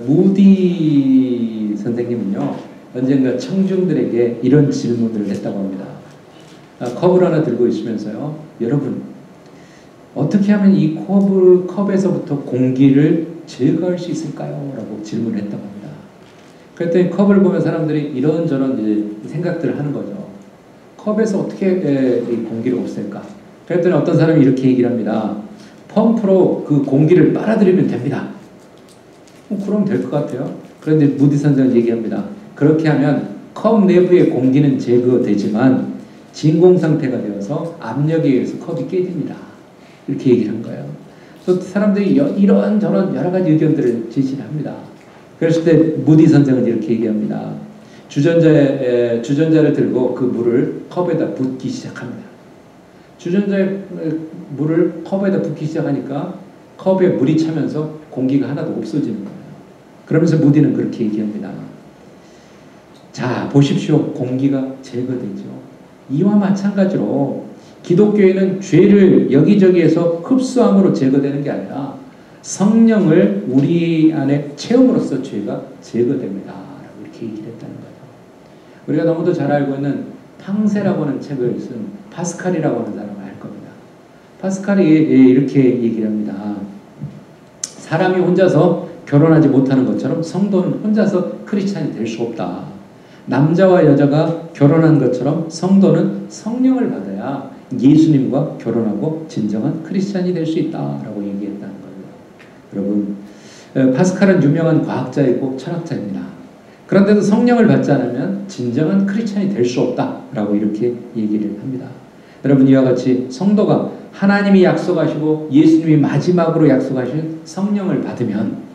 무디 선생님은요, 언젠가 청중들에게 이런 질문을 했다고 합니다. 컵을 하나 들고 있으면서요, 여러분, 어떻게 하면 이 컵에서부터 공기를 제거할 수 있을까요? 라고 질문을 했다고 합니다. 그랬더니 컵을 보면 사람들이 이런저런 이제 생각들을 하는 거죠. 컵에서 어떻게 이 공기를 없앨까? 그랬더니 어떤 사람이 이렇게 얘기를 합니다. 펌프로 그 공기를 빨아들이면 됩니다. 그럼 될 것 같아요. 그런데 무디 선생은 얘기합니다. 그렇게 하면 컵 내부의 공기는 제거되지만 진공 상태가 되어서 압력에 의해서 컵이 깨집니다. 이렇게 얘기를 한 거예요. 그래서 사람들이 이런저런 여러 가지 의견들을 제시를 합니다. 그랬을 때 무디 선생은 이렇게 얘기합니다. 주전자를 들고 그 물을 컵에다 붓기 시작합니다. 주전자의 물을 컵에다 붓기 시작하니까 컵에 물이 차면서 공기가 하나도 없어지는 거예요. 그러면서 무디는 그렇게 얘기합니다. 자, 보십시오. 공기가 제거되죠. 이와 마찬가지로 기독교에는 죄를 여기저기에서 흡수함으로 제거되는 게 아니라 성령을 우리 안에 체험으로써 죄가 제거됩니다. 라고 이렇게 얘기를 했다는 거예요. 우리가 너무도 잘 알고 있는 탕세라고 하는 책을 쓴 파스칼이라고 하는 사람을 알 겁니다. 파스칼이 이렇게 얘기를 합니다. 사람이 혼자서 결혼하지 못하는 것처럼 성도는 혼자서 크리스찬이 될 수 없다. 남자와 여자가 결혼한 것처럼 성도는 성령을 받아야 예수님과 결혼하고 진정한 크리스찬이 될 수 있다라고 얘기했다는 거예요. 여러분, 파스칼은 유명한 과학자이고 철학자입니다. 그런데도 성령을 받지 않으면 진정한 크리스찬이 될 수 없다라고 이렇게 얘기를 합니다. 여러분, 이와 같이 성도가 하나님이 약속하시고 예수님이 마지막으로 약속하신 성령을 받으면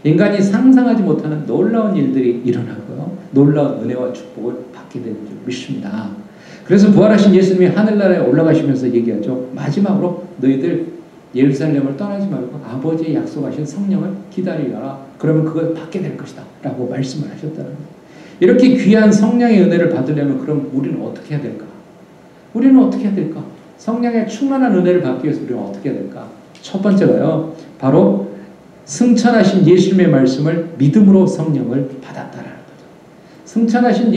인간이 상상하지 못하는 놀라운 일들이 일어나고요. 놀라운 은혜와 축복을 받게 되는 줄 믿습니다. 그래서 부활하신 예수님이 하늘나라에 올라가시면서 얘기하죠. 마지막으로 너희들 예루살렘을 떠나지 말고 아버지의 약속하신 성령을 기다리라. 그러면 그걸 받게 될 것이다. 라고 말씀을 하셨다는 거예요. 이렇게 귀한 성령의 은혜를 받으려면 그럼 우리는 어떻게 해야 될까? 우리는 어떻게 해야 될까? 성령의 충만한 은혜를 받기 위해서 우리는 어떻게 해야 될까? 첫 번째가요. 바로 승천하신 예수님의 말씀을 믿음으로 성령을 받았다라는 거죠. 승천하신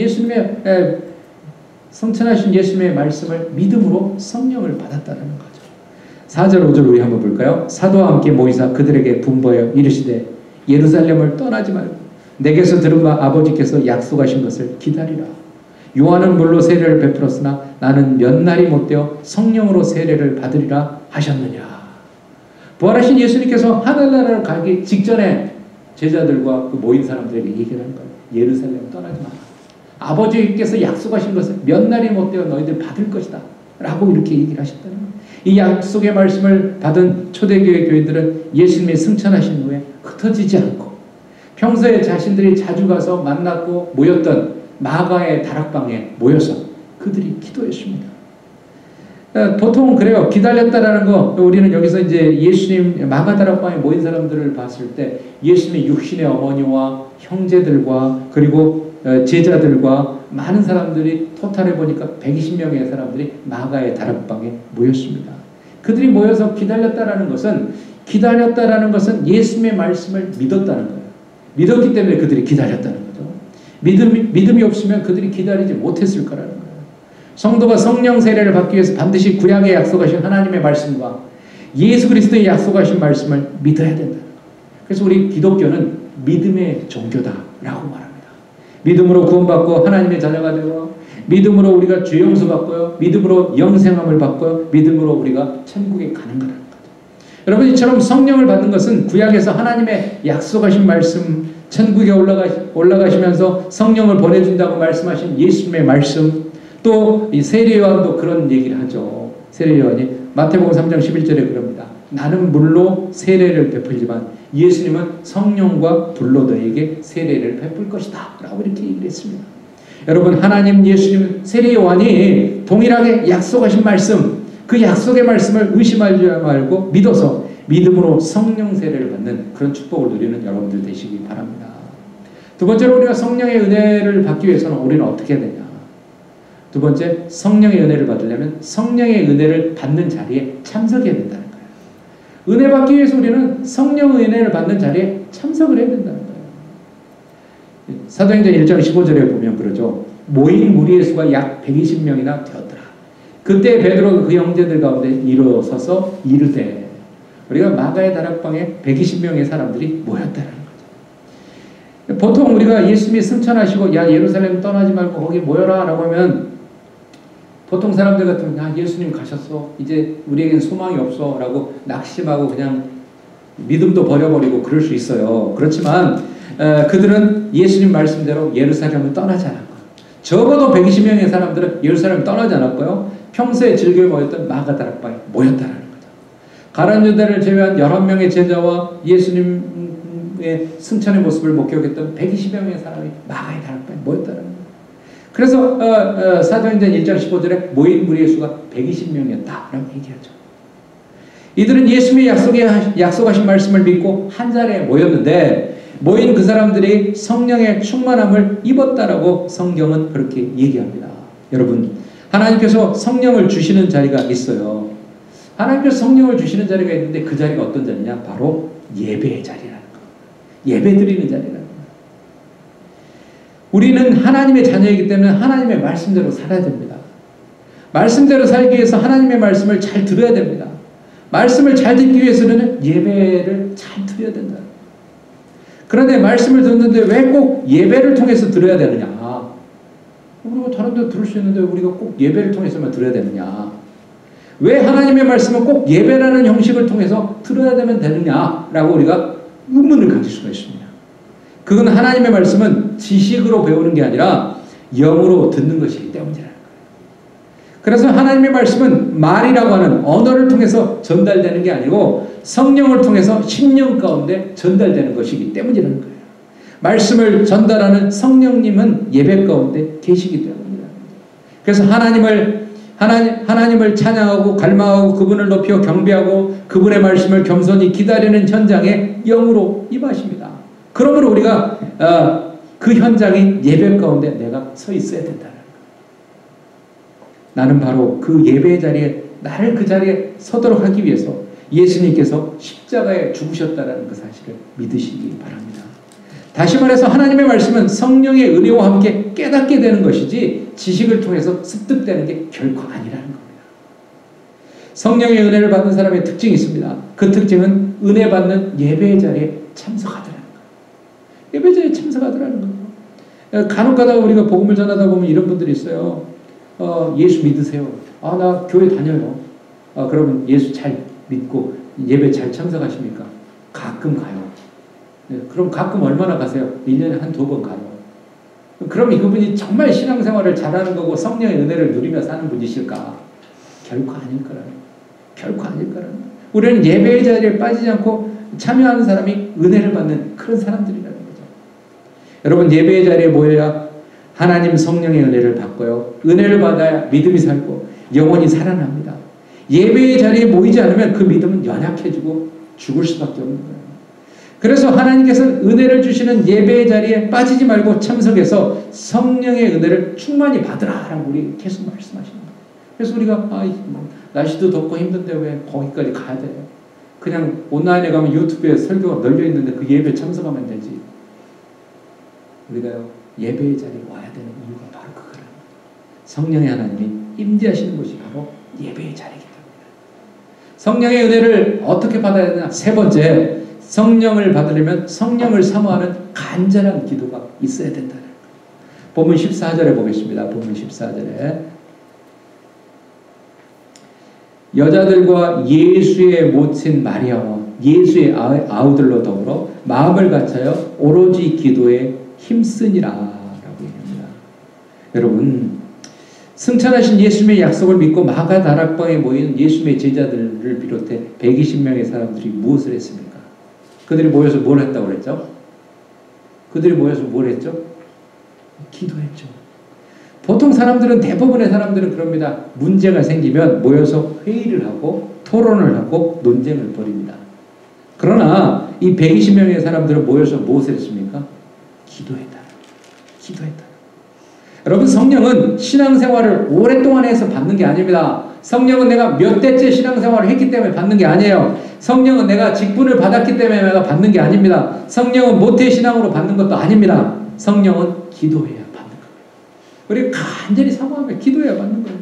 예수님의 말씀을 믿음으로 성령을 받았다는 거죠. 4절 5절 우리 한번 볼까요? 사도와 함께 모이사 그들에게 분부하여 이르시되 예루살렘을 떠나지 말고 내게서 들은 바 아버지께서 약속하신 것을 기다리라. 요한은 물로 세례를 베풀었으나 나는 몇 날이 못되어 성령으로 세례를 받으리라 하셨느냐. 부활하신 예수님께서 하늘나라를 가기 직전에 제자들과 그 모인 사람들에게 얘기를 하는 거예요. 예루살렘 떠나지 마라. 아버지께서 약속하신 것을 몇 날이 못되어 너희들 받을 것이다. 라고 이렇게 얘기를 하셨다는 거예요. 이 약속의 말씀을 받은 초대교회 교인들은 예수님의 승천하신 후에 흩어지지 않고 평소에 자신들이 자주 가서 만났고 모였던 마가의 다락방에 모여서 그들이 기도했습니다. 보통 그래요. 기다렸다라는 거, 우리는 여기서 이제 예수님 마가 다락방에 모인 사람들을 봤을 때 예수님의 육신의 어머니와 형제들과 그리고 제자들과 많은 사람들이 토탈해 보니까 120명의 사람들이 마가의 다락방에 모였습니다. 그들이 모여서 기다렸다라는 것은 예수님의 말씀을 믿었다는 거예요. 믿었기 때문에 그들이 기다렸다는 거죠. 믿음이 없으면 그들이 기다리지 못했을 거라는 거예요. 성도가 성령 세례를 받기 위해서 반드시 구약에 약속하신 하나님의 말씀과 예수 그리스도의 약속하신 말씀을 믿어야 된다는 거예요. 그래서 우리 기독교는 믿음의 종교다라고 말합니다. 믿음으로 구원받고 하나님의 자녀가 되고 믿음으로 우리가 죄 용서받고요. 믿음으로 영생함을 받고요. 믿음으로 우리가 천국에 가는 거라는 거죠. 여러분, 이처럼 성령을 받는 것은 구약에서 하나님의 약속하신 말씀, 천국에 올라가시면서 성령을 보내준다고 말씀하신 예수님의 말씀, 또 이 세례 요한도 그런 얘기를 하죠. 세례 요한이 마태복음 3장 11절에 그럽니다. 나는 물로 세례를 베풀지만 예수님은 성령과 불로 너에게 세례를 베풀 것이다. 라고 이렇게 얘기를 했습니다. 여러분, 하나님 예수님 세례 요한이 동일하게 약속하신 말씀, 그 약속의 말씀을 의심하지 말고 믿어서 믿음으로 성령 세례를 받는 그런 축복을 누리는 여러분들 되시기 바랍니다. 두 번째로 우리가 성령의 은혜를 받기 위해서는 우리는 어떻게 해야 되냐? 두 번째, 성령의 은혜를 받으려면 성령의 은혜를 받는 자리에 참석해야 된다는 거예요. 은혜 받기 위해서 우리는 성령의 은혜를 받는 자리에 참석을 해야 된다는 거예요. 사도행전 1장 15절에 보면 그러죠. 모인 무리의 수가 약 120명이나 되었더라. 그때 베드로가 그 형제들 가운데 일어서서 이르되, 우리가 마가의 다락방에 120명의 사람들이 모였다는 거죠. 보통 우리가 예수님이 승천하시고 야 예루살렘 떠나지 말고 거기 모여라 라고 하면 보통 사람들 같으면 야 예수님 가셨어 이제 우리에겐 소망이 없어 라고 낙심하고 그냥 믿음도 버려버리고 그럴 수 있어요. 그렇지만 그들은 예수님 말씀대로 예루살렘을 떠나지 않았고, 적어도 120명의 사람들은 예루살렘을 떠나지 않았고요. 평소에 즐겨 모였던 마가 다락방에 모였다는 거죠. 가룟 유다를 제외한 11명의 제자와 예수님의 승천의 모습을 목격했던 120명의 사람이 마가의 다락방에 모였다는 거예요. 그래서 사도행전 1장 15절에 모인 무리의 수가 120명이었다라고 얘기하죠. 이들은 예수님의 약속하신 말씀을 믿고 한 자리에 모였는데, 모인 그 사람들이 성령의 충만함을 입었다라고 성경은 그렇게 얘기합니다. 여러분, 하나님께서 성령을 주시는 자리가 있어요. 하나님께서 성령을 주시는 자리가 있는데 그 자리가 어떤 자리냐? 바로 예배의 자리라는 거. 예배 드리는 자리라는 거. 우리는 하나님의 자녀이기 때문에 하나님의 말씀대로 살아야 됩니다. 말씀대로 살기 위해서 하나님의 말씀을 잘 들어야 됩니다. 말씀을 잘 듣기 위해서는 예배를 잘 드려야 된다. 그런데 말씀을 듣는데 왜 꼭 예배를 통해서 들어야 되느냐? 우리가 다른 데 들을 수 있는데 우리가 꼭 예배를 통해서만 들어야 되느냐? 왜 하나님의 말씀은 꼭 예배라는 형식을 통해서 들어야 되느냐라고 우리가 의문을 가질 수가 있습니다. 그건 하나님의 말씀은 지식으로 배우는 게 아니라 영으로 듣는 것이기 때문이라는 거예요. 그래서 하나님의 말씀은 말이라고 하는 언어를 통해서 전달되는 게 아니고 성령을 통해서 심령 가운데 전달되는 것이기 때문이라는 거예요. 말씀을 전달하는 성령님은 예배 가운데 계시기 때문이라는 거예요. 그래서 하나님을 찬양하고 갈망하고 그분을 높여 경배하고 그분의 말씀을 겸손히 기다리는 현장에 영으로 임하십니다. 그러므로 우리가 그 현장인 예배 가운데 내가 서 있어야 된다는 거예요. 나는 바로 그 예배의 자리에 나를 그 자리에 서도록 하기 위해서 예수님께서 십자가에 죽으셨다는 그 사실을 믿으시기 바랍니다. 다시 말해서 하나님의 말씀은 성령의 은혜와 함께 깨닫게 되는 것이지 지식을 통해서 습득되는 게 결코 아니라는 겁니다. 성령의 은혜를 받는 사람의 특징이 있습니다. 그 특징은 은혜 받는 예배의 자리에 참석하더라는 거예요. 예배 자리에 참석하더라는 거예요. 간혹 가다가 우리가 복음을 전하다 보면 이런 분들이 있어요. 예수 믿으세요. 나 교회 다녀요. 그러면 예수 잘 믿고 예배 잘 참석하십니까? 가끔 가요. 네, 그럼 가끔 얼마나 가세요? 1년에 한두 번 가요. 그럼 그분이 정말 신앙생활을 잘하는 거고 성령의 은혜를 누리며 사는 분이실까? 결코 아닐 거라는 거예요. 결코 아닐 거라는 거예요. 우리는 예배의 자리에 빠지지 않고 참여하는 사람이 은혜를 받는 그런 사람들이라는 거죠. 여러분, 예배의 자리에 모여야 하나님 성령의 은혜를 받고요. 은혜를 받아야 믿음이 살고 영혼이 살아납니다. 예배의 자리에 모이지 않으면 그 믿음은 연약해지고 죽을 수밖에 없는 거예요. 그래서 하나님께서 은혜를 주시는 예배의 자리에 빠지지 말고 참석해서 성령의 은혜를 충만히 받으라라고 우리 계속 말씀하십니다. 그래서 우리가 날씨도 덥고 힘든데 왜 거기까지 가야 돼요? 그냥 온라인에 가면 유튜브에 설교가 널려 있는데 그 예배에 참석하면 되지. 우리가요 예배의 자리에 와야 되는 이유가 바로 그거예요. 성령의 하나님이 임재하시는 곳이 바로 예배의 자리이기 때문에. 성령의 은혜를 어떻게 받아야 되냐? 세 번째, 성령을 받으려면 성령을 사모하는 간절한 기도가 있어야 된다는 거예요. 본문 14절에 보겠습니다. 본문 14절에 여자들과 예수의 모친 마리아와 예수의 아우들로 더불어 마음을 같여요 오로지 기도에 힘쓰니라 라고 얘기합니다. 여러분, 승천하신 예수님의 약속을 믿고 마가 다락방에 모인 예수님의 제자들을 비롯해 120명의 사람들이 무엇을 했습니까? 그들이 모여서 뭘 했다고 그랬죠? 그들이 모여서 뭘 했죠? 기도했죠. 보통 사람들은, 대부분의 사람들은 그럽니다. 문제가 생기면 모여서 회의를 하고 토론을 하고 논쟁을 벌입니다. 그러나 이 120명의 사람들은 모여서 무엇을 했습니까? 기도했다. 기도했다. 여러분, 성령은 신앙생활을 오랫동안 해서 받는 게 아닙니다. 성령은 내가 몇 대째 신앙생활을 했기 때문에 받는 게 아니에요. 성령은 내가 직분을 받았기 때문에 내가 받는 게 아닙니다. 성령은 모태신앙으로 받는 것도 아닙니다. 성령은 기도해야 받는 거예요. 우리 간절히 사모하며 기도해야 받는 거예요.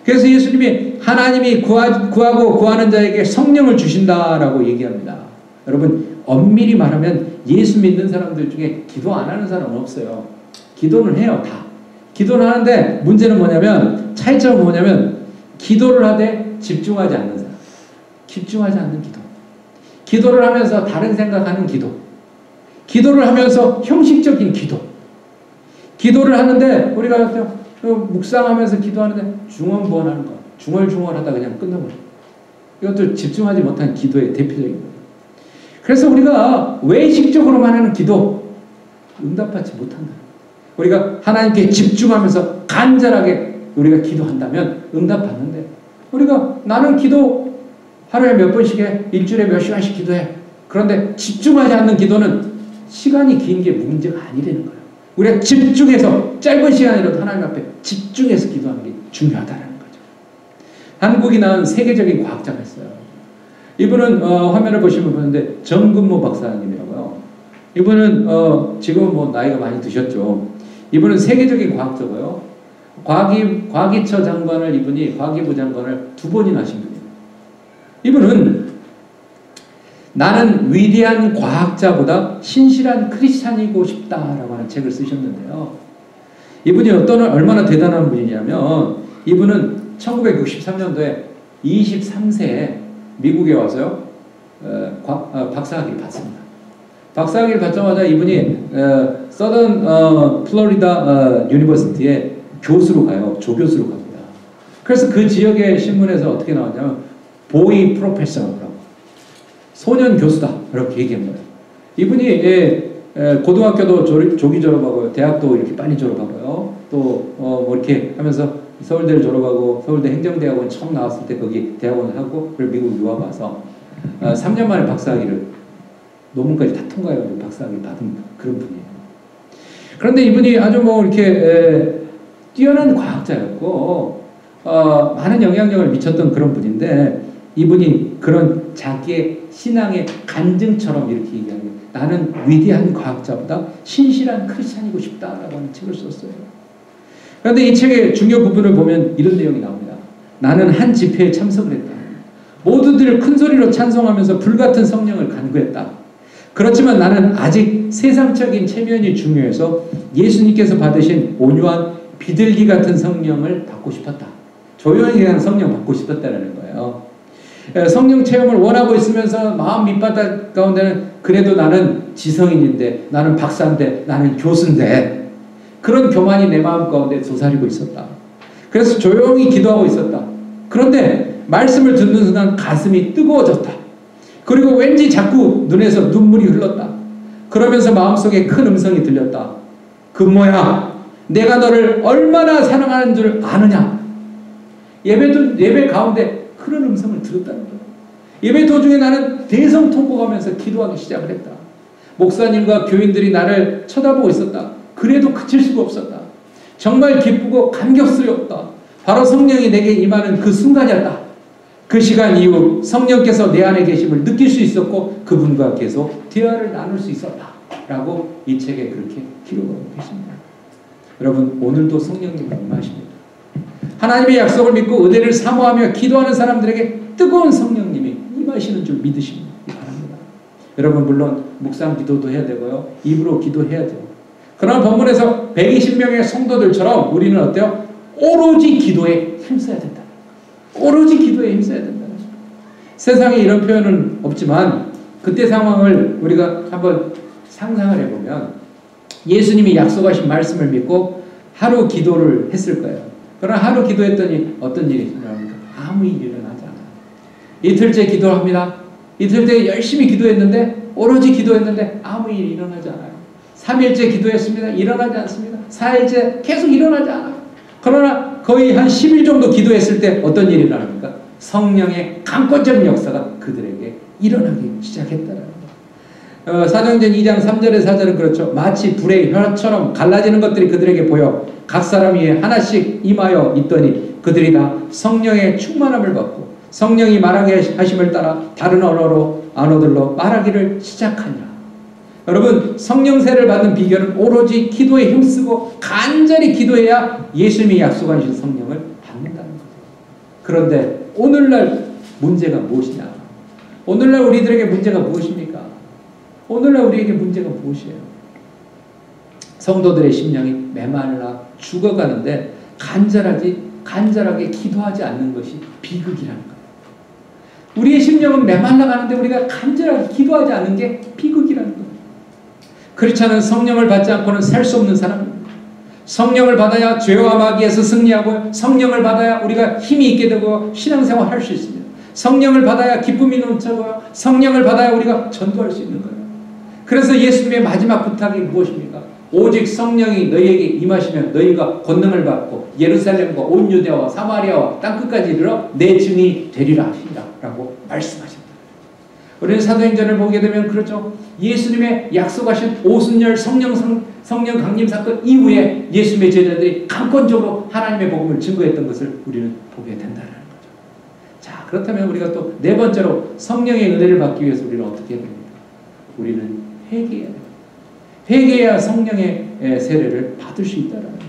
그래서 예수님이 하나님이 구하고 구하는 자에게 성령을 주신다라고 얘기합니다. 여러분 엄밀히 말하면 예수 믿는 사람들 중에 기도 안 하는 사람은 없어요. 기도는 해요. 다. 기도는 하는데 문제는 뭐냐면 차이점은 뭐냐면 기도를 하되 집중하지 않는 사람. 집중하지 않는 기도. 기도를 하면서 다른 생각하는 기도. 기도를 하면서 형식적인 기도. 기도를 하는데 우리가 묵상하면서 기도하는데 중언부언하는 거. 중얼중얼하다 그냥 끝나버려요. 이것도 집중하지 못한 기도의 대표적인 거예요. 그래서 우리가 외식적으로만 하는 기도 응답받지 못한다. 우리가 하나님께 집중하면서 간절하게 우리가 기도한다면 응답받는데 우리가 나는 기도 하루에 몇 번씩 해, 일주일에 몇 시간씩 기도해. 그런데 집중하지 않는 기도는 시간이 긴 게 문제가 아니라는 거예요. 우리가 집중해서 짧은 시간이라도 하나님 앞에 집중해서 기도하는 게 중요하다는 거죠. 한국이 낳은 세계적인 과학자가 있어요. 이분은 화면을 보시면 보는데 정근모 박사님이라고요. 이분은 지금은 뭐 나이가 많이 드셨죠. 이분은 세계적인 과학자고요. 과기처 장관을 이분이 과기부 장관을 2번이나 하신 분이에요. 이분은 나는 위대한 과학자보다 신실한 크리스찬이고 싶다라고 하는 책을 쓰셨는데요. 이분이 얼마나 대단한 분이냐면 이분은 1963년도에 23세에 미국에 와서요. 박사학위를 받습니다. 박사학위를 받자마자 이분이 서던 플로리다 유니버시티에 교수로 가요. 조교수로 갑니다. 그래서 그 지역의 신문에서 어떻게 나왔냐면 보이 프로페서라고 소년 교수다 이렇게 얘기합니다. 이분이 고등학교도 조기 졸업하고 대학도 이렇게 빨리 졸업하고요. 또 뭐 이렇게 하면서 서울대를 졸업하고 서울대 행정대학원 처음 나왔을 때 거기 대학원을 하고 그리고 미국 유학 와서 3년 만에 박사학위를 논문까지 다 통과해가지고 박사학위를 받은 그런 분이에요. 그런데 이분이 아주 뭐 이렇게 뛰어난 과학자였고 많은 영향력을 미쳤던 그런 분인데 이분이 그런 자기의 신앙의 간증처럼 이렇게 얘기하는 거예요. 나는 위대한 과학자보다 신실한 크리스찬이고 싶다라고 하는 책을 썼어요. 그런데 이 책의 중요 부분을 보면 이런 내용이 나옵니다. 나는 한 집회에 참석을 했다. 모두들 큰 소리로 찬송하면서 불같은 성령을 간구했다. 그렇지만 나는 아직 세상적인 체면이 중요해서 예수님께서 받으신 온유한 비둘기 같은 성령을 받고 싶었다. 조용히 그냥 성령 받고 싶었다는 거예요. 성령 체험을 원하고 있으면서 마음 밑바닥 가운데는 그래도 나는 지성인인데 나는 박사인데 나는 교수인데 그런 교만이 내 마음 가운데 솟아리고 있었다. 그래서 조용히 기도하고 있었다. 그런데 말씀을 듣는 순간 가슴이 뜨거워졌다. 그리고 왠지 자꾸 눈에서 눈물이 흘렀다. 그러면서 마음속에 큰 음성이 들렸다. 금모야, 내가 너를 얼마나 사랑하는 줄 아느냐. 예배 가운데 그런 음성을 들었다는 거예요. 예배 도중에 나는 대성통곡하면서 기도하기 시작을 했다. 목사님과 교인들이 나를 쳐다보고 있었다. 그래도 그칠 수가 없었다. 정말 기쁘고 감격스러웠다. 바로 성령이 내게 임하는 그 순간이었다. 그 시간 이후 성령께서 내 안에 계심을 느낄 수 있었고 그분과 계속 대화를 나눌 수 있었다. 라고 이 책에 그렇게 기록하고 계십니다. 여러분 오늘도 성령님이 임하십니다. 하나님의 약속을 믿고 은혜를 사모하며 기도하는 사람들에게 뜨거운 성령님이 임하시는 줄 믿으시기 바랍니다. 여러분 물론 묵상 기도도 해야 되고요. 입으로 기도해야 돼요. 그러나 본문에서 120명의 성도들처럼 우리는 어때요? 오로지 기도에 힘써야 된다. 오로지 기도에 힘써야 된다. 세상에 이런 표현은 없지만 그때 상황을 우리가 한번 상상을 해보면 예수님이 약속하신 말씀을 믿고 하루 기도를 했을 거예요. 그러나 하루 기도했더니 어떤 일이 일어납니까? 아무 일이 일어나지 않아요. 이틀째 기도합니다. 이틀째 열심히 기도했는데 오로지 기도했는데 아무 일이 일어나지 않아요. 3일째 기도했습니다. 일어나지 않습니다. 4일째 계속 일어나지 않아요. 그러나 거의 한 10일 정도 기도했을 때 어떤 일이 일어납니까? 성령의 강권적인 역사가 그들에게 일어나기 시작했다는 거예요. 사도행전 2장 3절의 4절은 그렇죠. 마치 불의 혀처럼 갈라지는 것들이 그들에게 보여 각 사람 위에 하나씩 임하여 있더니 그들이 다 성령의 충만함을 받고 성령이 말하게 하심을 따라 다른 언어들로 말하기를 시작하니라. 여러분, 성령세를 받는 비결은 오로지 기도에 힘쓰고 간절히 기도해야 예수님이 약속하신 성령을 받는다는 거죠. 그런데 오늘날 문제가 무엇이냐? 오늘날 우리들에게 문제가 무엇입니까? 오늘날 우리에게 문제가 무엇이에요? 성도들의 심령이 메말라 죽어가는데 간절하게 기도하지 않는 것이 비극이라는 거예요. 우리의 심령은 메말라 가는데 우리가 간절하게 기도하지 않는 게 비극이라는 거예요. 그렇지 않은 성령을 받지 않고는 살 수 없는 사람입니다. 성령을 받아야 죄와 마귀에서 승리하고 성령을 받아야 우리가 힘이 있게 되고 신앙생활 할 수 있습니다. 성령을 받아야 기쁨이 넘쳐고요. 성령을 받아야 우리가 전도할 수 있는 거예요. 그래서 예수님의 마지막 부탁이 무엇입니까? 오직 성령이 너희에게 임하시면 너희가 권능을 받고 예루살렘과 온 유대와 사마리아와 땅끝까지 이르러 내 증인이 되리라 하시라 라고 말씀하십니다. 우리는 사도행전을 보게 되면 그렇죠. 예수님의 약속하신 오순절 성령 강림 사건 이후에 예수님의 제자들이 강권적으로 하나님의 복음을 증거했던 것을 우리는 보게 된다는 거죠. 자, 그렇다면 우리가 또 네 번째로 성령의 은혜를 받기 위해서 우리는 어떻게 해야 됩니까? 우리는 회개해야 됩니다. 회개해야 성령의 세례를 받을 수 있다는 거예요.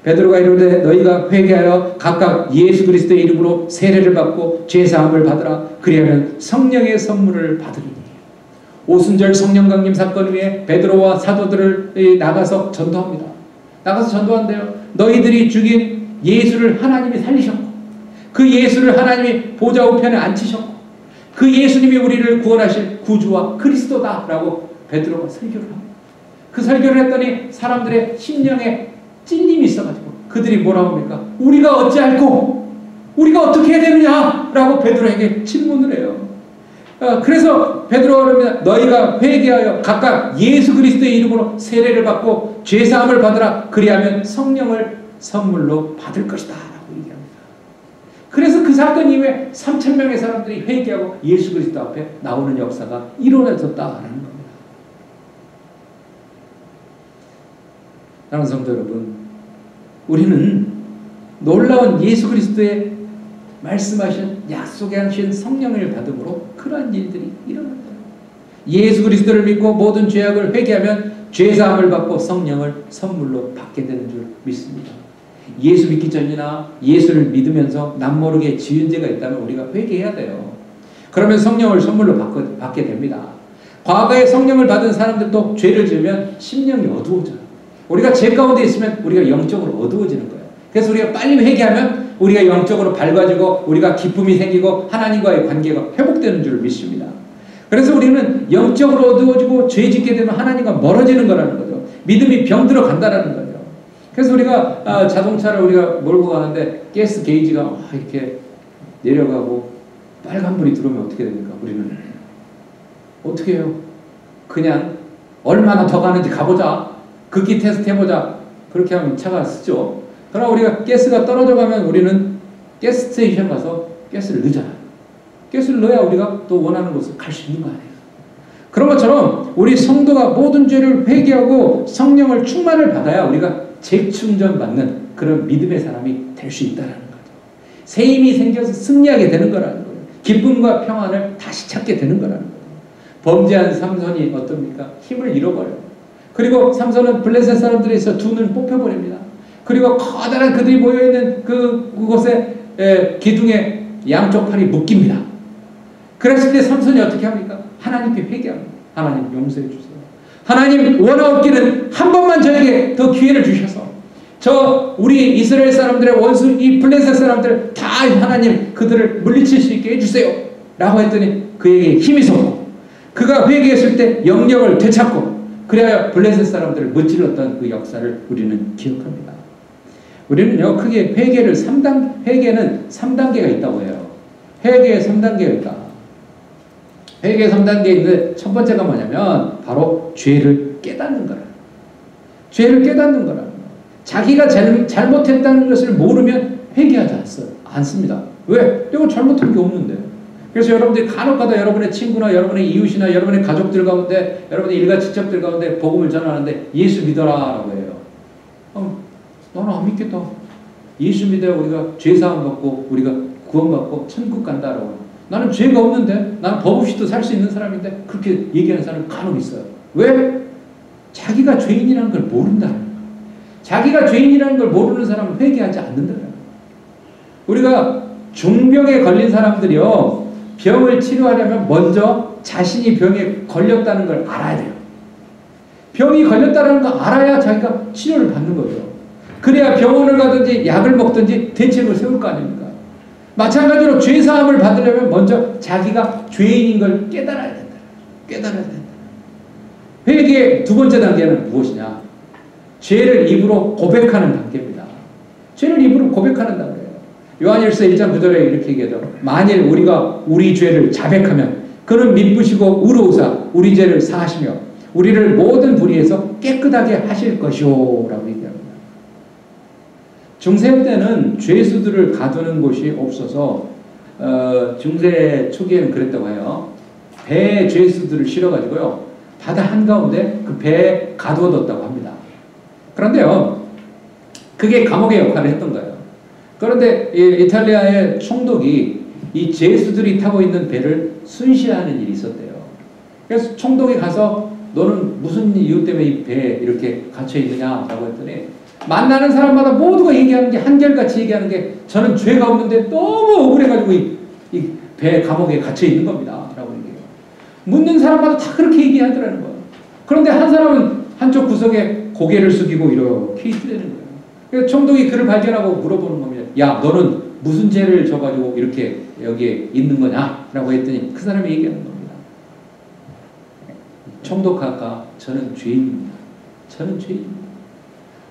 베드로가 이르되 너희가 회개하여 각각 예수 그리스도의 이름으로 세례를 받고 죄사함을 받으라. 그리하면 성령의 선물을 받으리니. 오순절 성령 강림 사건 후에 베드로와 사도들을 나가서 전도합니다. 나가서 전도한대요. 너희들이 죽인 예수를 하나님이 살리셨고 그 예수를 하나님이 보좌 우편에 앉히셨고 그 예수님이 우리를 구원하실 구주와 그리스도다라고 베드로가 설교를 합니다. 그 설교를 했더니 사람들의 심령에 찔림이 있어가지고 그들이 뭐라고 합니까? 우리가 어찌할꼬? 우리가 어떻게 해야 되느냐라고 베드로에게 질문을 해요. 그래서 베드로가 그럽니다. 너희가 회개하여 각각 예수 그리스도의 이름으로 세례를 받고 죄사함을 받으라. 그리하면 성령을 선물로 받을 것이다 라고 얘기합니다. 그래서 그 사건 이후에 3,000명의 사람들이 회개하고 예수 그리스도 앞에 나오는 역사가 이루어졌다라는 겁니다. 사랑하는 성도 여러분, 우리는 놀라운 예수 그리스도의 말씀하신 약속하신 성령을 받음으로 그러한 일들이 일어납니다. 예수 그리스도를 믿고 모든 죄악을 회개하면 죄사함을 받고 성령을 선물로 받게 되는 줄 믿습니다. 예수 믿기 전이나 예수를 믿으면서 남모르게 지은 죄가 있다면 우리가 회개해야 돼요. 그러면 성령을 선물로 받게 됩니다. 과거에 성령을 받은 사람들도 죄를 지으면 심령이 어두워져요. 우리가 죄 가운데 있으면 우리가 영적으로 어두워지는 거예요. 그래서 우리가 빨리 회개하면 우리가 영적으로 밝아지고 우리가 기쁨이 생기고 하나님과의 관계가 회복되는 줄 믿습니다. 그래서 우리는 영적으로 어두워지고 죄 짓게 되면 하나님과 멀어지는 거라는 거죠. 믿음이 병들어 간다는 거죠. 그래서 우리가 자동차를 우리가 몰고 가는데 가스 게이지가 이렇게 내려가고 빨간불이 들어오면 어떻게 됩니까? 우리는 어떻게 해요? 그냥 얼마나 더 가는지 가보자. 극기 테스트 해보자. 그렇게 하면 차가 쓰죠. 그러나 우리가 가스가 떨어져 가면 우리는 가스 스테이션 가서 가스를 넣잖아요. 가스를 넣어야 우리가 또 원하는 곳을 갈 수 있는 거 아니에요. 그런 것처럼 우리 성도가 모든 죄를 회개하고 성령을 충만을 받아야 우리가 재충전 받는 그런 믿음의 사람이 될 수 있다는 거죠. 새 힘이 생겨서 승리하게 되는 거라는 거예요. 기쁨과 평안을 다시 찾게 되는 거라는 거예요. 범죄한 삼손이 어떻습니까? 힘을 잃어버려요. 그리고 삼손은 블레셋 사람들에서 두 눈을 뽑혀버립니다. 그리고 커다란 그들이 모여있는 그곳에 기둥에 양쪽 팔이 묶입니다. 그랬을 때 삼손이 어떻게 합니까? 하나님께 회개합니다. 하나님 용서해 주세요. 하나님 원하옵기는 한 번만 저에게 더 기회를 주셔서 우리 이스라엘 사람들의 원수 이 블레셋 사람들 다 하나님 그들을 물리칠 수 있게 해주세요 라고 했더니 그에게 힘이 솟고 그가 회개했을 때 영역을 되찾고 그래야 블레셋 사람들을 무찔렀던 그 역사를 우리는 기억합니다. 우리는요 크게 회개는 3단계가 있다고 해요. 회개에 3단계가 있다. 회개의 3단계인데 첫 번째가 뭐냐면 바로 죄를 깨닫는 거라. 죄를 깨닫는 거라. 자기가 잘못했다는 것을 모르면 회개하지 않습니다. 왜? 내가 잘못한 게 없는데. 그래서 여러분들이 간혹가다 여러분의 친구나 여러분의 이웃이나 여러분의 가족들 가운데 여러분의 일가 친척들 가운데 복음을 전하는데 예수 믿어라 라고 해요. 나는 안 믿겠다. 예수 믿어야 우리가 죄사함 받고 우리가 구원받고 천국 간다라고. 나는 죄가 없는데, 나는 법 없이도 살 수 있는 사람인데 그렇게 얘기하는 사람이 간혹 있어요. 왜? 자기가 죄인이라는 걸 모른다는 거예요. 자기가 죄인이라는 걸 모르는 사람은 회개하지 않는다는 거예요. 우리가 중병에 걸린 사람들이요, 병을 치료하려면 먼저 자신이 병에 걸렸다는 걸 알아야 돼요. 병이 걸렸다는 거 알아야 자기가 치료를 받는 거죠. 그래야 병원을 가든지 약을 먹든지 대책을 세울 거 아닙니까? 마찬가지로 죄사함을 받으려면 먼저 자기가 죄인인 걸 깨달아야 된다. 깨달아야 된다. 회개의 두 번째 단계는 무엇이냐? 죄를 입으로 고백하는 단계입니다. 죄를 입으로 고백하는 단계예요. 요한일서 1장 9절에 이렇게 얘기하죠. 만일 우리가 우리 죄를 자백하면 그는 미쁘시고 의로우사 우리 죄를 사하시며 우리를 모든 불의에서 깨끗하게 하실 것이오 라고 얘기합니다. 중세 때는 죄수들을 가두는 곳이 없어서 중세 초기에는 그랬다고 해요. 배에 죄수들을 실어가지고요, 바다 한가운데 그 배에 가두어뒀다고 합니다. 그런데요, 그게 감옥의 역할을 했던 거예요. 그런데 이탈리아의 총독이 이 죄수들이 타고 있는 배를 순시하는 일이 있었대요. 그래서 총독이 가서 너는 무슨 이유 때문에 이 배에 이렇게 갇혀 있느냐라고 했더니 만나는 사람마다 모두가 얘기하는 게 한결같이 얘기하는 게 저는 죄가 없는데 너무 억울해가지고 이 배 감옥에 갇혀 있는 겁니다 라고 얘기해요. 묻는 사람마다 다 그렇게 얘기하더라는 거예요. 그런데 한 사람은 한쪽 구석에 고개를 숙이고 이렇게 있으려는 거예요. 그래서 총독이 그를 발견하고 물어보는 겁니다. 야, 너는 무슨 죄를 져가지고 이렇게 여기에 있는 거냐? 라고 했더니 그 사람이 얘기하는 겁니다. 총독하가 저는 죄인입니다. 저는 죄인입니다.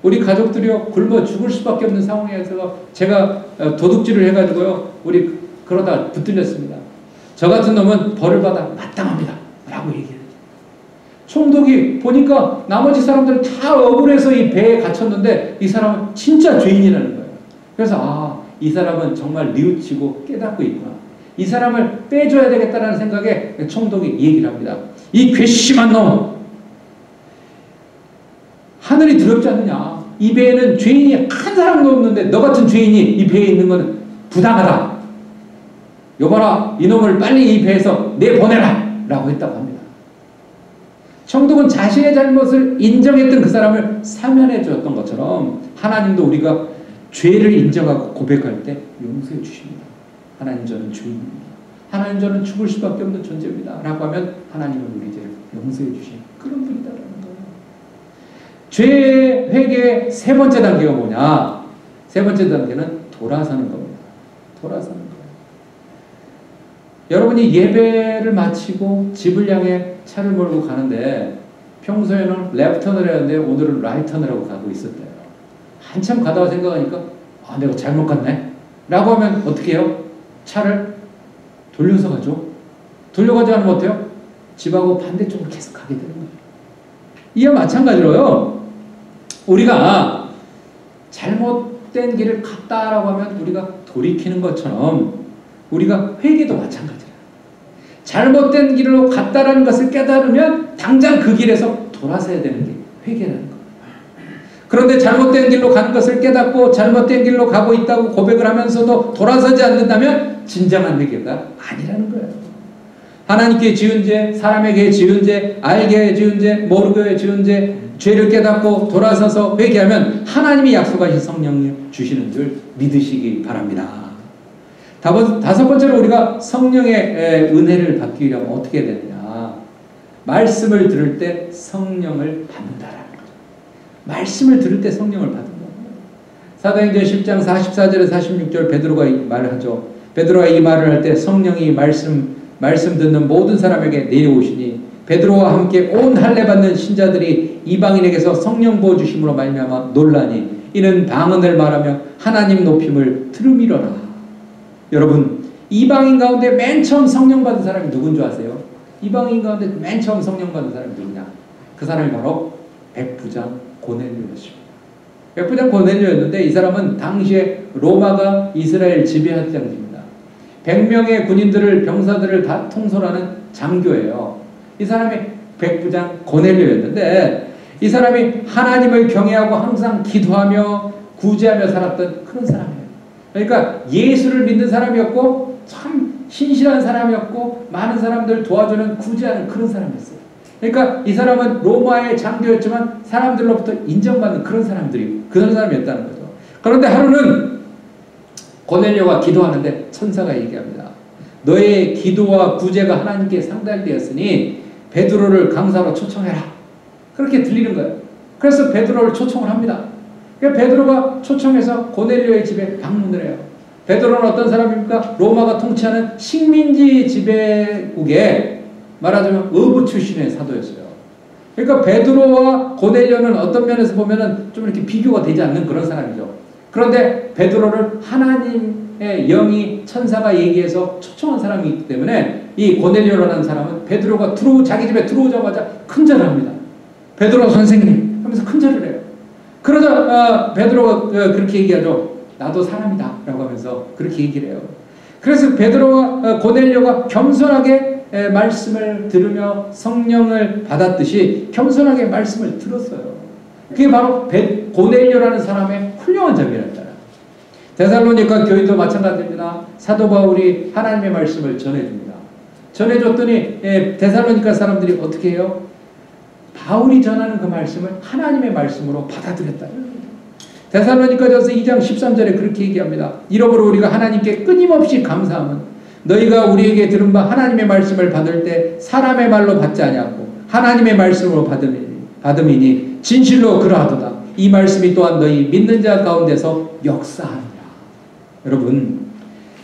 우리 가족들이요, 굶어 죽을 수밖에 없는 상황에서 제가 도둑질을 해가지고요, 우리 그러다 붙들렸습니다. 저 같은 놈은 벌을 받아 마땅합니다. 라고 얘기해요. 총독이 보니까 나머지 사람들은 다 억울해서 이 배에 갇혔는데 이 사람은 진짜 죄인이라는 거예요. 그래서 이 사람은 정말 뉘우치고 깨닫고 있구나. 이 사람을 빼줘야 되겠다는 생각에 총독이 얘기를 합니다. 이 괘씸한 놈! 하늘이 두렵지 않느냐? 이 배에는 죄인이 한 사람도 없는데 너 같은 죄인이 이 배에 있는 것은 부당하다. 여봐라, 이놈을 빨리 이 배에서 내보내라! 라고 했다고 합니다. 총독은 자신의 잘못을 인정했던 그 사람을 사면해 주었던 것처럼 하나님도 우리가 죄를 인정하고 고백할 때 용서해 주십니다. 하나님, 저는 죄인입니다. 하나님, 저는 죽을 수밖에 없는 존재입니다. 라고 하면 하나님은 우리 죄를 용서해 주신 그런 분이다라는 거예요. 죄의 회개의 세 번째 단계가 뭐냐? 세 번째 단계는 돌아서는 겁니다. 돌아서는 거예요. 여러분이 예배를 마치고 집을 향해 차를 몰고 가는데 평소에는 레프턴을 했는데 오늘은 라이턴을 하고 가고 있었대요. 한참 가다가 생각하니까 내가 잘못 갔네 라고 하면 어떻게 해요? 차를 돌려서 가죠. 돌려가지 않으면 어때요? 집하고 반대쪽으로 계속 가게 되는 거예요. 이와 마찬가지로요, 우리가 잘못된 길을 갔다라고 하면 우리가 돌이키는 것처럼 우리가 회개도 마찬가지예요. 잘못된 길로 갔다라는 것을 깨달으면 당장 그 길에서 돌아서야 되는 게 회개라는 거예요. 그런데 잘못된 길로 가는 것을 깨닫고 잘못된 길로 가고 있다고 고백을 하면서도 돌아서지 않는다면 진정한 회개가 아니라는 거예요. 하나님께 지은 죄, 사람에게 지은 죄, 알게 지은 죄, 모르게 지은 죄, 죄를 깨닫고 돌아서서 회개하면 하나님이 약속하신 성령을 주시는 줄 믿으시기 바랍니다. 다섯 번째로 우리가 성령의 은혜를 받기 위하면 어떻게 해야 되느냐? 말씀을 들을 때 성령을 받는다라는 거죠. 말씀을 들을 때 성령을 받는다는 거예요. 사도행전 10장 44절에 46절 베드로가 이 말을 하죠. 베드로가 이 말을 할 때 성령이 말씀 듣는 모든 사람에게 내려오시니 베드로와 함께 온 할례 받는 신자들이 이방인에게서 성령 부어 주심으로 말미암아 놀라니 이는 방언을 말하며 하나님 높임을 들음이로라. 여러분, 이방인 가운데 맨 처음 성령 받은 사람이 누군 줄 아세요? 이방인 가운데 맨 처음 성령 받은 사람이 누구냐? 그 사람이 바로 백부장 고넬료였습니다. 백부장 고넬료였는데 이 사람은 당시에 로마가 이스라엘 지배한 장입니다. 100명의 군인들을, 병사들을 다 통솔하는 장교예요. 이 사람이 백부장 고넬료였는데 이 사람이 하나님을 경외하고 항상 기도하며 구제하며 살았던 그런 사람이에요. 그러니까 예수를 믿는 사람이었고 참 신실한 사람이었고 많은 사람들 도와주는 구제하는 그런 사람이었어요. 그러니까 이 사람은 로마의 장교였지만 사람들로부터 인정받는 그런 사람이었다는 거죠. 그런데 하루는 고넬료가 기도하는데 천사가 얘기합니다. 너의 기도와 구제가 하나님께 상달되었으니 베드로를 강사로 초청해라. 그렇게 들리는 거예요. 그래서 베드로를 초청을 합니다. 그러니까 베드로가 초청해서 고넬료의 집에 방문을 해요. 베드로는 어떤 사람입니까? 로마가 통치하는 식민지 지배국에 말하자면 어부 출신의 사도였어요. 그러니까 베드로와 고넬료는 어떤 면에서 보면은 좀 이렇게 비교가 되지 않는 그런 사람이죠. 그런데 베드로를 하나님의 영이 천사가 얘기해서 초청한 사람이기 때문에 이 고넬료라는 사람은 베드로가 자기 집에 들어오자마자 큰절을 합니다. 베드로 선생님 하면서 큰절을 해요. 그러자 베드로가 그렇게 얘기하죠. 나도 사람이다 라고 하면서 그렇게 얘기를 해요. 그래서 베드로와 고넬료가 겸손하게 말씀을 들으며 성령을 받았듯이 겸손하게 말씀을 들었어요. 그게 바로 고넬료라는 사람의 훌륭한 점이었잖아요. 데살로니가 교인도 마찬가지입니다. 사도 바울이 하나님의 말씀을 전해줍니다. 전해줬더니 데살로니가 사람들이 어떻게 해요? 바울이 전하는 그 말씀을 하나님의 말씀으로 받아들였다. 데살로니가전서 2장 13절에 그렇게 얘기합니다. 이러므로 우리가 하나님께 끊임없이 감사함은 너희가 우리에게 들은 바 하나님의 말씀을 받을 때 사람의 말로 받지 아니하고 하나님의 말씀으로 받음이니 진실로 그러하도다. 이 말씀이 또한 너희 믿는 자 가운데서 역사하느니라. 여러분,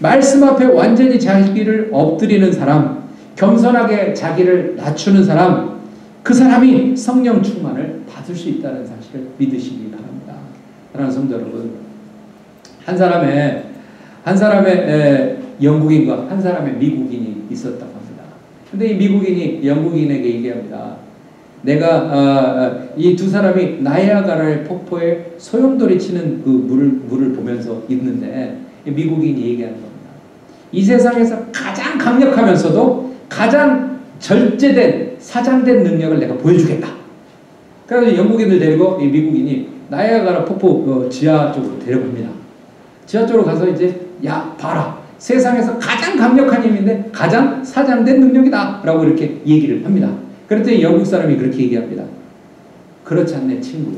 말씀 앞에 완전히 자기를 엎드리는 사람, 겸손하게 자기를 낮추는 사람, 그 사람이 성령 충만을 받을 수 있다는 사실을 믿으시기 바랍니다. 사랑하는 성도 여러분, 한 사람의 영국인과 한 사람의 미국인이 있었다고 합니다. 근데 이 미국인이 영국인에게 얘기합니다. 내가 이 두 사람이 나이아가라 폭포에 소용돌이 치는 그 물을 보면서 있는데 미국인이 얘기하는 겁니다. 이 세상에서 가장 강력하면서도 가장 절제된 사장된 능력을 내가 보여주겠다. 그래서 영국인을 데리고 이 미국인이 나이아가라 폭포 지하 쪽으로 데려갑니다. 지하 쪽으로 가서 이제 야 봐라, 세상에서 가장 강력한 힘인데 가장 사장된 능력이다 라고 이렇게 얘기를 합니다. 그랬더니 영국 사람이 그렇게 얘기합니다. 그렇지 않네 친구.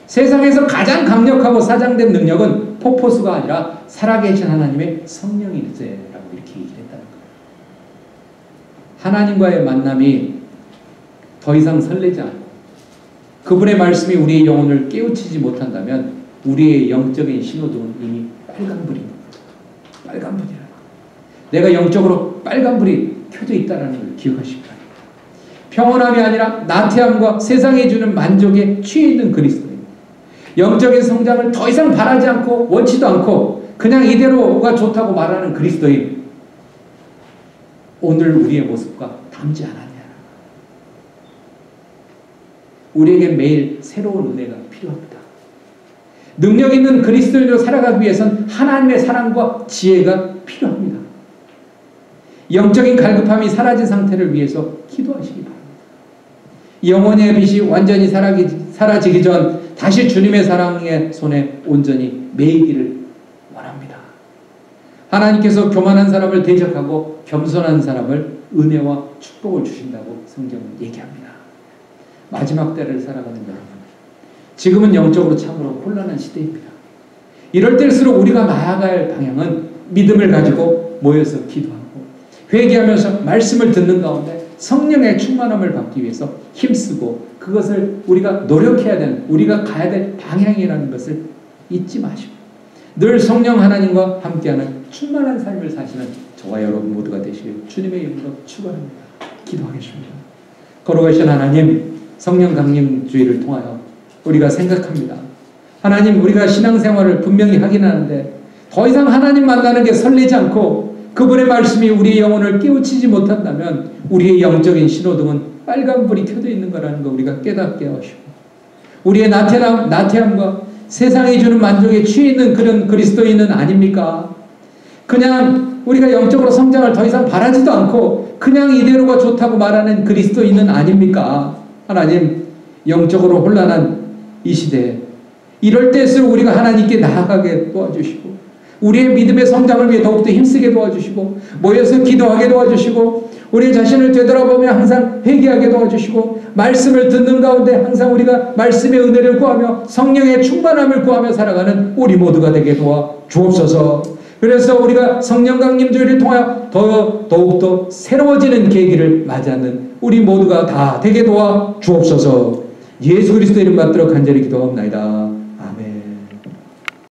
세상에서 가장 강력하고 사장된 능력은 폭포수가 아니라 살아계신 하나님의 성령일세 라고 이렇게 얘기를 했다는 거예요. 하나님과의 만남이 더 이상 설레지 않고 그분의 말씀이 우리의 영혼을 깨우치지 못한다면 우리의 영적인 신호등은 이미 빨간불입니다. 빨간불이라. 내가 영적으로 빨간불이 켜져 있다는 걸 기억하시기 바랍니다. 평온함이 아니라 나태함과 세상이 주는 만족에 취해 있는 그리스도인, 영적인 성장을 더 이상 바라지 않고 원치도 않고 그냥 이대로가 좋다고 말하는 그리스도인, 오늘 우리의 모습과 닮지 않았냐. 우리에게 매일 새로운 은혜가 필요합니다. 능력 있는 그리스도인으로 살아가기 위해선 하나님의 사랑과 지혜가 필요합니다. 영적인 갈급함이 사라진 상태를 위해서 기도하시기 바랍니다. 영혼의 빛이 완전히 사라지기 전 다시 주님의 사랑의 손에 온전히 매이기를 원합니다. 하나님께서 교만한 사람을 대적하고 겸손한 사람을 은혜와 축복을 주신다고 성경은 얘기합니다. 마지막 때를 살아가는 여러분, 지금은 영적으로 참으로 혼란한 시대입니다. 이럴 때일수록 우리가 나아가야 할 방향은 믿음을 가지고 모여서 기도하고 회개하면서 말씀을 듣는 가운데 성령의 충만함을 받기 위해서 힘쓰고 그것을 우리가 노력해야 되는, 우리가 가야 될 방향이라는 것을 잊지 마시고 늘 성령 하나님과 함께하는 충만한 삶을 사시는 저와 여러분 모두가 되시길 주님의 이름으로 축원합니다. 기도하겠습니다. 거룩하신 하나님, 성령 강림주의를 통하여 우리가 생각합니다. 하나님, 우리가 신앙생활을 분명히 하긴 하는데 더 이상 하나님 만나는 게 설레지 않고 그분의 말씀이 우리의 영혼을 깨우치지 못한다면 우리의 영적인 신호등은 빨간불이 켜져 있는 거라는 거 우리가 깨닫게 하시고 우리의 나태함과 세상이 주는 만족에 취해 있는 그런 그리스도인은 아닙니까? 그냥 우리가 영적으로 성장을 더 이상 바라지도 않고 그냥 이대로가 좋다고 말하는 그리스도인은 아닙니까? 하나님, 영적으로 혼란한 이 시대에 이럴 때일수록 우리가 하나님께 나아가게 도와주시고 우리의 믿음의 성장을 위해 더욱더 힘쓰게 도와주시고 모여서 기도하게 도와주시고 우리 자신을 되돌아보며 항상 회개하게 도와주시고 말씀을 듣는 가운데 항상 우리가 말씀의 은혜를 구하며 성령의 충만함을 구하며 살아가는 우리 모두가 되게 도와주옵소서. 그래서 우리가 성령 강림주의를 통하여 더욱더 새로워지는 계기를 맞이하는 우리 모두가 다 되게 도와주옵소서. 예수 그리스도 이름 받들어 간절히 기도합나이다.